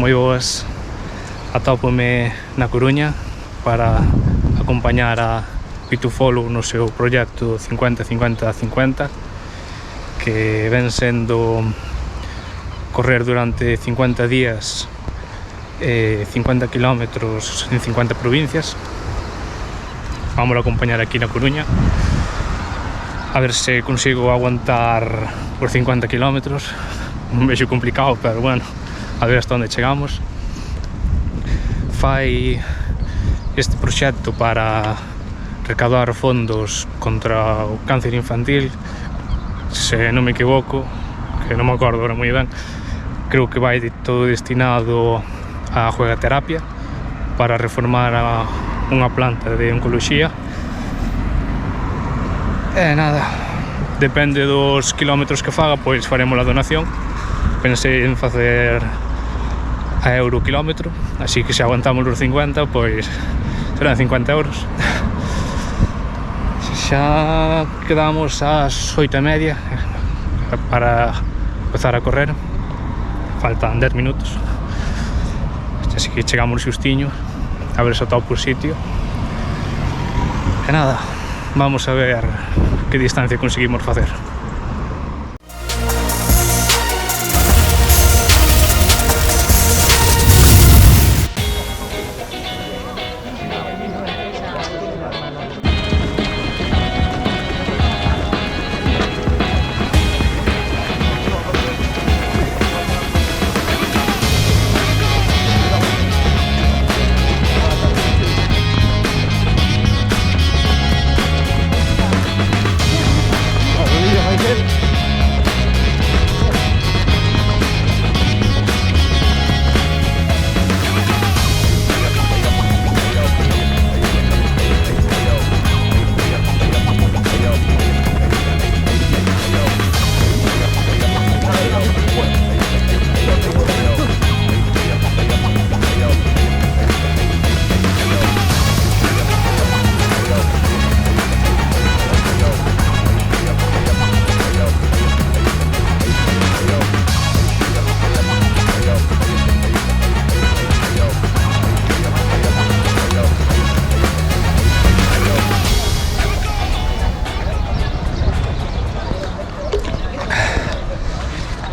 moi boas. Atópome na Coruña para acompañar a Pitufolo no seu proxecto 50-50-50, que ven sendo correr durante 50 días 50 kilómetros en 50 provincias. Vamos a acompañar aquí na Coruña, a ver se consigo aguantar por 50 kilómetros. Un vexo complicado, pero bueno, a ver hasta onde chegamos. Fai este proxecto para recaudar fondos contra o cáncer infantil, se non me equivoco, que non me acordo ahora moi ben. Creo que vai todo destinado a juegaterapia para reformar unha planta de oncoloxía. E nada, depende dos kilómetros que faga, pois faremos a donación. Pensei en facer a euro kilómetro, así que se aguantamos os 50, pois serán 50 euros. Xa quedamos ás 8:30 para empezar a correr. Faltan 10 minutos, así que chegamos xustiño, a ver se atopo o sitio. E nada, vamos a ver que distancia conseguimos facer.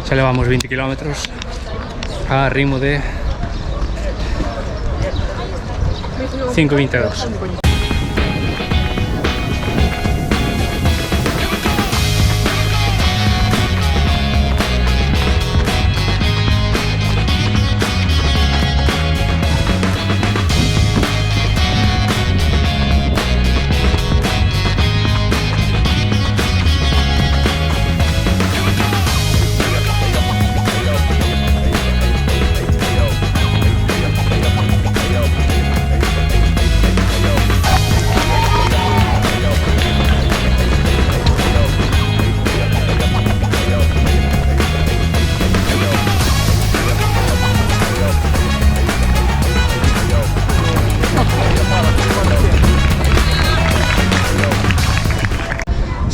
Xa levamos 20 kilómetros a ritmo de 5:22.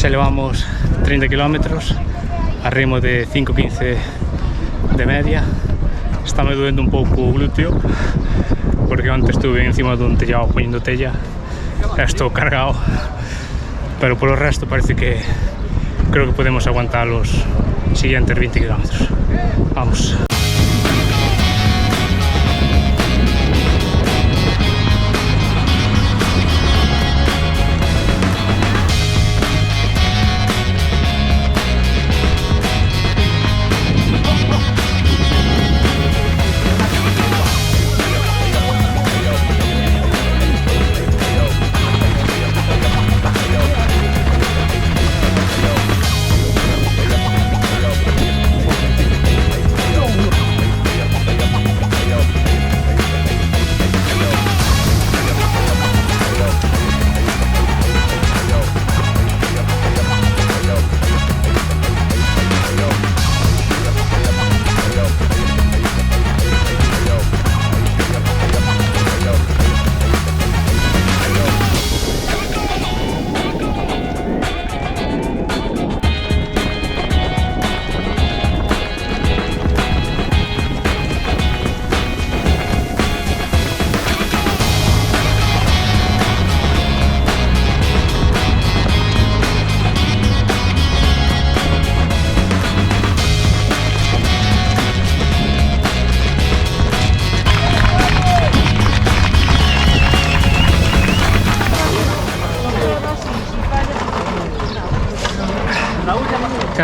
Xa levamos 30 kilómetros a ritmo de 5:15 de media. Está me doendo un pouco o glúteo porque antes estuve encima dun tellado poñendo tella e estou cargado, pero polo resto parece que creo que podemos aguantar os siguientes 20 kilómetros. Vamos.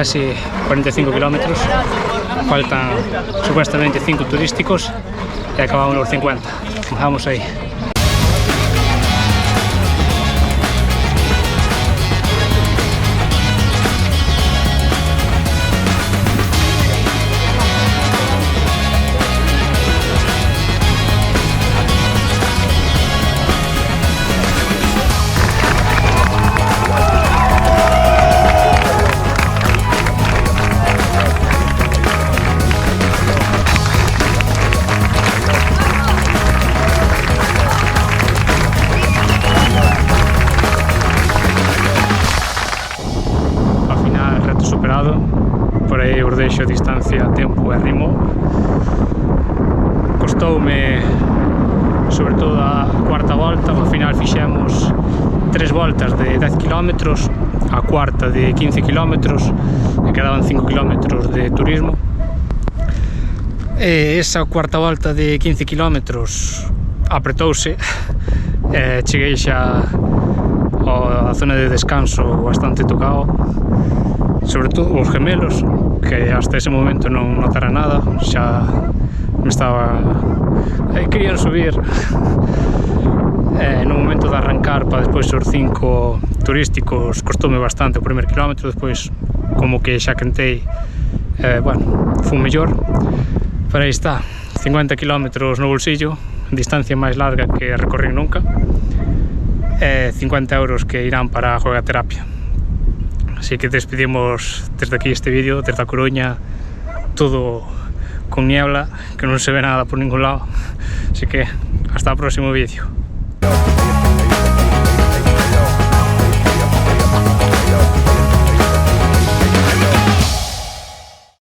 casi 45 kilómetros, faltan supuestamente 5 turísticos e acabamos los 50. Vamos aí. Superado, por aí os deixo a distancia, tempo e ritmo. Costoume sobre todo a cuarta volta, ao final fixemos 3 voltas de 10 km, a cuarta de 15 km e quedaban 5 km de turismo. E esa cuarta volta de 15 km apretouse e cheguei xa a zona de descanso bastante tocado, sobre todo os gemelos, que hasta ese momento non notara nada, xa me estaba... querían subir. No momento de arrancar para despois os 5 turísticos costoume bastante o primer kilómetro, despois como que xa quentei, bueno, fun mellor, pero aí está, 50 km no bolsillo, distancia máis larga que recorrí nunca, e 50 euros que irán para a juegaterapia. Así que despedimos desde aquí este vídeo, desde A Coruña, todo con niebla, que non se ve nada por ningún lado. Así que hasta o próximo vídeo.